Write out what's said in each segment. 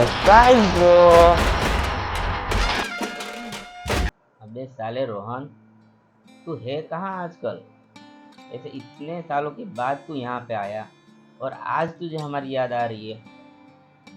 Surprise bro. अबे साले रोहन, तू है कहाँ आजकल? ऐसे इतने सालों के बाद तू यहाँ पे आया और आज तुझे हमारी याद आ रही है।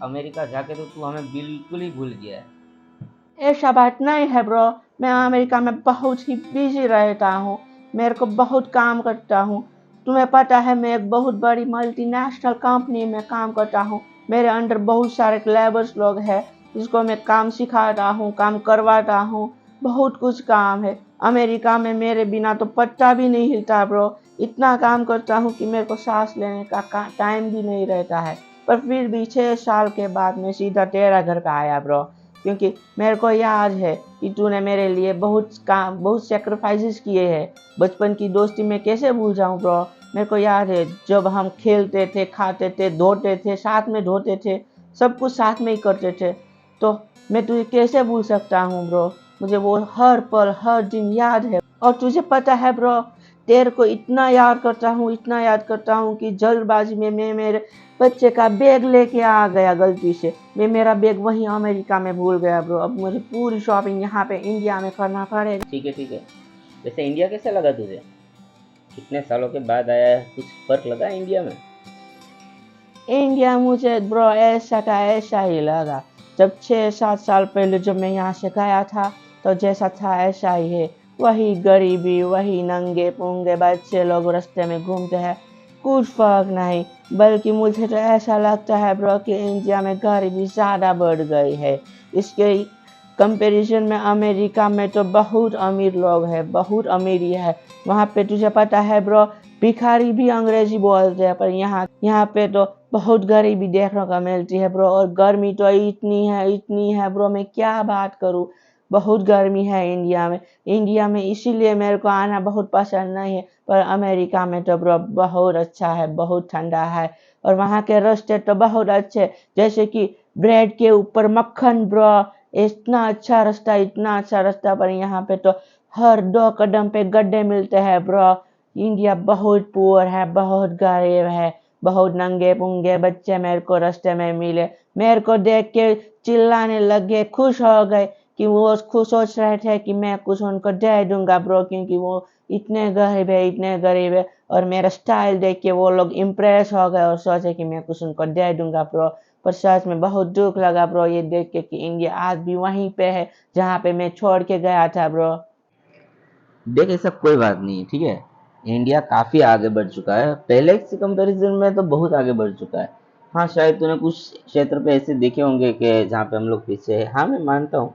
अमेरिका जाके तो तू हमें बिल्कुल ही भूल गया है। ऐसा बात नहीं है ब्रो। मैं अमेरिका में बहुत ही बिजी रहता हूँ। मेरे को बहुत काम करता हूँ। तुम्हें पता है मैं एक बहुत बड़ी मल्टीनेशनल कंपनी में काम करता हूँ। मेरे अंडर बहुत सारे लेबर्स लोग हैं जिसको मैं काम सिखाता हूँ, काम करवाता हूँ। बहुत कुछ काम है। अमेरिका में मेरे बिना तो पत्ता भी नहीं हिलता ब्रो। इतना काम करता हूँ कि मेरे को सांस लेने का टाइम भी नहीं रहता है। पर फिर भी 6 साल के बाद मैं सीधा तेरा घर पे आया ब्रो, क्योंकि मेरे को याद है कि तूने मेरे लिए बहुत सेक्रीफाइसेस किए हैं। बचपन की दोस्ती में कैसे भूल जाऊं ब्रो। मेरे को याद है जब हम खेलते थे, खाते थे, धोते थे, साथ में धोते थे, सब कुछ साथ में ही करते थे। तो मैं तुझे कैसे भूल सकता हूँ ब्रो। मुझे वो हर पल हर दिन याद है। और तुझे पता है ब्रो, तेरे को इतना याद करता हूँ, इतना याद करता हूँ कि जल्दबाजी में मैं मेरे बच्चे का बैग लेके आ गया गलती से। मैं मेरा बैग वहीं अमेरिका में भूल गया ब्रो। अब मुझे पूरी शॉपिंग यहाँ पे इंडिया में करना पड़ेगा। ठीक है ठीक है। वैसे इंडिया कैसा लगा तुझे? कितने सालों के बाद आया है, कुछ फर्क लगा इंडिया में? इंडिया मुझे ब्रो ऐसा का ऐसा ही लगा। जब 6-7 साल पहले जब मैं यहाँ से गया था तो जैसा था ऐसा ही है। वही गरीबी, वही नंगे पुंगे बच्चे लोग रास्ते में घूमते हैं। कुछ फर्क नहीं, बल्कि मुझे तो ऐसा लगता है ब्रो कि इंडिया में गरीबी ज़्यादा बढ़ गई है। इसके कंपैरिजन में अमेरिका में तो बहुत अमीर लोग हैं, बहुत अमीरी है। वहाँ पे तुझे पता है ब्रो, भिखारी भी अंग्रेजी बोलते हैं। पर यहाँ पे तो बहुत गरीबी देखने को मिलती है ब्रो। और गर्मी तो इतनी है ब्रो, मैं क्या बात करूँ। बहुत गर्मी है इंडिया में। इंडिया में इसीलिए मेरे को आना बहुत पसंद नहीं है। पर अमेरिका में तो ब्रो बहुत अच्छा है, बहुत ठंडा है। और वहाँ के रास्ते तो बहुत अच्छे, जैसे कि ब्रेड के ऊपर मक्खन ब्रो। इतना अच्छा रास्ता, इतना अच्छा रास्ता। पर यहाँ पे तो हर 2 कदम पे गड्ढे मिलते हैं ब्रो। इंडिया बहुत पुअर है, बहुत गरीब है। बहुत नंगे पुंगे बच्चे मेरे को रास्ते में मिले। मेरे को देख के चिल्लाने लगे, खुश हो गए कि वो खुश सोच रहे थे कि मैं कुछ उनको दे दूंगा ब्रो, क्योंकि वो इतने गरीब है, इतने गरीब है। और मेरा स्टाइल देख के वो लोग इम्प्रेस हो गए और सोचे कि मैं कुछ उनको दे दूंगा ब्रो। पर सच में बहुत दुख लगा ब्रो ये देख के कि इंडिया आज भी वहीं पे है जहाँ पे मैं छोड़ के गया था ब्रो। देख, ऐसा कोई बात नहीं है, ठीक है। इंडिया काफी आगे बढ़ चुका है, पहले से कंपैरिजन में तो बहुत आगे बढ़ चुका है। हाँ, शायद तूने कुछ क्षेत्र पे ऐसे देखे होंगे कि जहाँ पे हम लोग पीछे है। हाँ, मैं मानता हूँ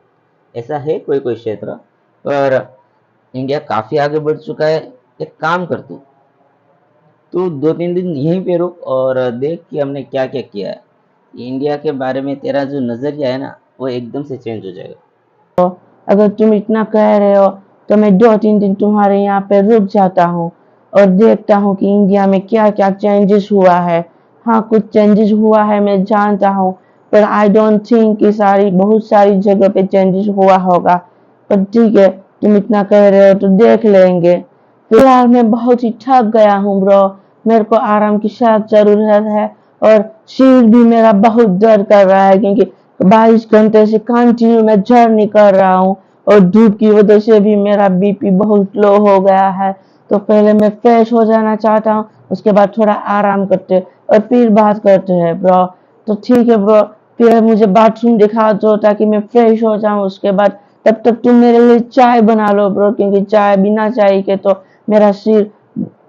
ऐसा है कोई कोई क्षेत्र, पर इंडिया काफी आगे बढ़ चुका है। एक काम कर, तू 2-3 दिन यहीं पे रुक और देख कि हमने क्या क्या किया है। इंडिया के बारे में तेरा जो नजरिया है ना, वो एकदम से चेंज हो जाएगा। अगर तुम इतना कह रहे हो तो मैं 2-3 दिन तुम्हारे यहाँ पे रुक जाता हूँ और देखता हूँ कि इंडिया में क्या क्या चेंजेस हुआ है। हाँ, कुछ चेंजेस हुआ है मैं जानता हूँ। पर आई डोंट थिंक कि बहुत सारी जगह पे चेंजेस हुआ होगा। पर ठीक है, तुम इतना कह रहे हो तो देख लेंगे। फिलहाल मैं बहुत ही थक गया हूँ ब्रो। मेरे को आराम की सख्त जरूरत है। और सिर भी मेरा बहुत दर्द कर रहा है, क्योंकि 22 घंटे से कंटिन्यू मैं जर्नी कर रहा हूँ। और धूप की वजह से भी मेरा बीपी बहुत लो हो गया है। तो पहले मैं फ्रेश हो जाना चाहता हूँ, उसके बाद थोड़ा आराम करते और फिर बात करते हैं ब्रो। तो ठीक है ब्रो, फिर मुझे बाथरूम दिखा दो ताकि मैं फ्रेश हो जाऊँ। उसके बाद तब तक तुम मेरे लिए चाय बना लो ब्रो, क्योंकि चाय बिना चाय के तो मेरा सिर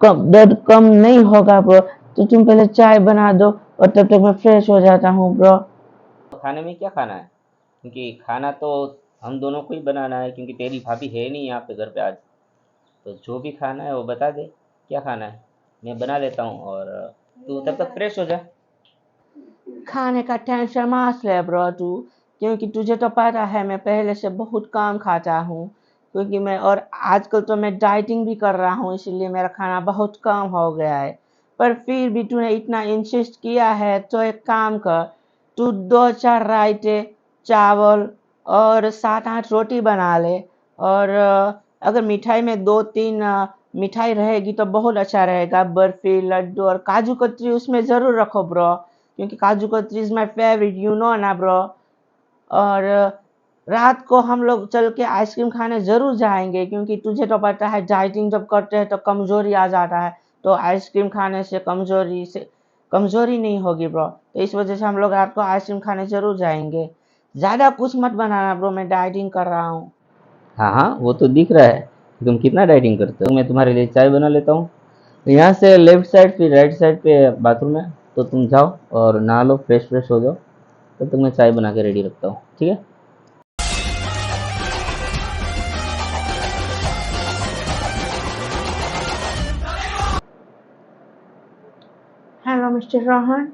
दर्द कम नहीं होगा ब्रो। तो तुम पहले चाय बना दो और तब तक मैं फ्रेश हो जाता हूँ ब्रो। तो खाने में क्या खाना है? क्योंकि खाना तो हम दोनों को ही बनाना है, क्योंकि तेरी भाभी है नहीं यहाँ पे घर पे आज। तो जो भी खाना है वो बता दे, क्या खाना है, मैं बना लेता हूँ और तू तब तक फ्रेश हो जा। खाने का टेंशन मत ले ब्रो तू, क्योंकि तुझे तो पता है मैं पहले से बहुत कम खाता हूँ। क्योंकि मैं और आजकल तो मैं डाइटिंग भी कर रहा हूँ, इसलिए मेरा खाना बहुत कम हो गया है। पर फिर भी तूने इतना इंसिस्ट किया है तो एक काम कर, तू 2-4 रायते चावल और 7-8 रोटी बना ले। और अगर मिठाई में 2-3 मिठाई रहेगी तो बहुत अच्छा रहेगा। बर्फी, लड्डू और काजू कतरी उसमें ज़रूर रखो ब्रो, क्योंकि काजू कतरी is my favourite, you know ना ब्रो। और रात को हम लोग चल के आइसक्रीम खाने ज़रूर जाएंगे, क्योंकि तुझे तो पता है डाइटिंग जब करते हैं तो कमज़ोरी आ जाता है, तो आइसक्रीम खाने से कमज़ोरी नहीं होगी ब्रो। तो इस वजह से हम लोग रात को आइसक्रीम खाने ज़रूर जाएंगे। ज़्यादा कुछ मत बनाना ब्रो, मैं डाइटिंग कर रहा हूँ। हाँ हाँ, वो तो दिख रहा है कि तुम कितना डाइटिंग करते हो। मैं तुम्हारे लिए चाय बना लेता हूँ। तो यहाँ से लेफ्ट साइड फिर राइट साइड पे बाथरूम है, तो तुम जाओ और नहा लो, फ्रेश फ्रेश हो जाओ। तो तक मैं चाय बना के रेडी रखता हूँ, ठीक है। हेलो मिस्टर रोहन,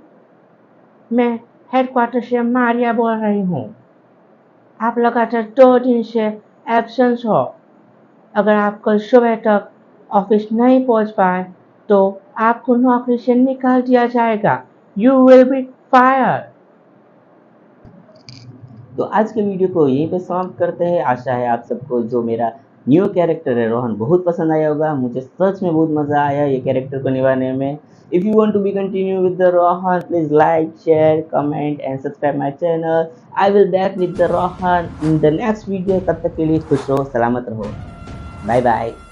मैं हेडक्वार्टर से मारिया बोल रही हूँ। आप लगातार 2 दिन से एब्सेंस हो। अगर आप कल सुबह तक ऑफिस नहीं पहुंच पाए तो आपको नौकरी से निकाल दिया जाएगा। You will be fire. तो आज के वीडियो को यहीं पे समाप्त करते हैं। आशा है आप सबको जो मेरा न्यू कैरेक्टर है रोहन बहुत पसंद आया होगा। मुझे सच में बहुत मज़ा आया ये कैरेक्टर को निभाने में। If you want to be continue with the Rohan, please like, share, comment and subscribe my channel. I will back with the Rohan in the next video. तब तक के लिए खुश रहो, सलामत रहो। Bye bye.